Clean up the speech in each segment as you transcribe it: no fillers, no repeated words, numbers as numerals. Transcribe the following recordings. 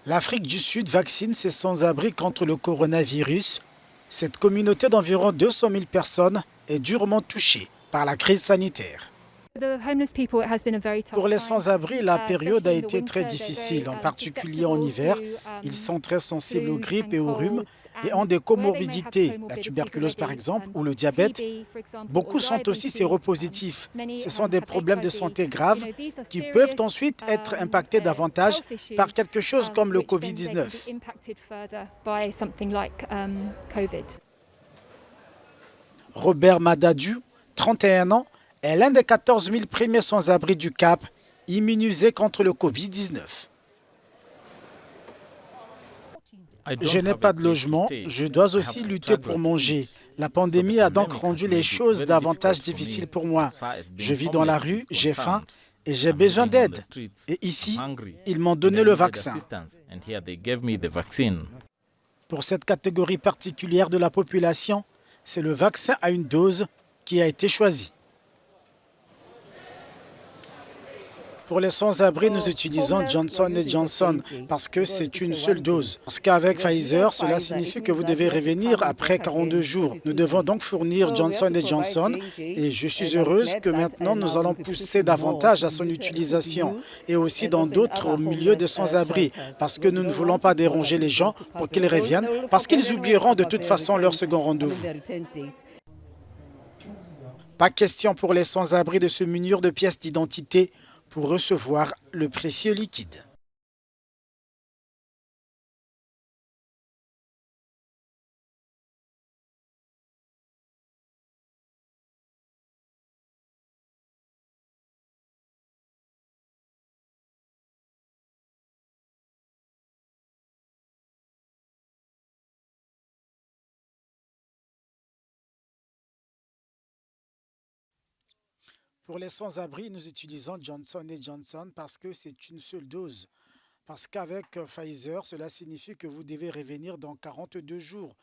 L'Afrique du Sud vaccine ses sans-abri contre le coronavirus. Cette communauté d'environ 200 000 personnes est durement touchée par la crise sanitaire. Pour les sans-abri, la période a été très difficile, en particulier en hiver. Ils sont très sensibles aux grippes et au rhume et ont des comorbidités, la tuberculose par exemple, ou le diabète. Beaucoup sont aussi séropositifs. Ce sont des problèmes de santé graves qui peuvent ensuite être impactés davantage par quelque chose comme le Covid-19. Robert Madadu, 31 ans, est l'un des 14 000 premiers sans-abri du Cap, immunisés contre le Covid-19. Je n'ai pas de logement, je dois aussi lutter pour manger. La pandémie a donc rendu les choses davantage difficiles pour moi. Je vis dans la rue, j'ai faim et j'ai besoin d'aide. Et ici, ils m'ont donné le vaccin. Pour cette catégorie particulière de la population, c'est le vaccin à une dose qui a été choisi. Pour les sans-abri, nous utilisons Johnson Johnson parce que c'est une seule dose. Parce qu'avec Pfizer, cela signifie que vous devez revenir après 42 jours. Nous devons donc fournir Johnson Johnson et je suis heureuse que maintenant nous allons pousser davantage à son utilisation et aussi dans d'autres milieux de sans-abri parce que nous ne voulons pas déranger les gens pour qu'ils reviennent parce qu'ils oublieront de toute façon leur second rendez-vous. Pas question pour les sans-abri de se munir de pièces d'identité pour recevoir le précieux liquide. Pour les sans-abri, nous utilisons Johnson Johnson parce que c'est une seule dose. Parce qu'avec Pfizer, cela signifie que vous devez revenir dans 42 jours.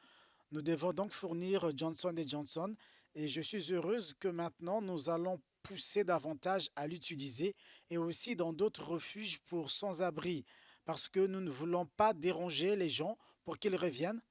Nous devons donc fournir Johnson Johnson et je suis heureuse que maintenant nous allons pousser davantage à l'utiliser et aussi dans d'autres refuges pour sans-abri parce que nous ne voulons pas déranger les gens pour qu'ils reviennent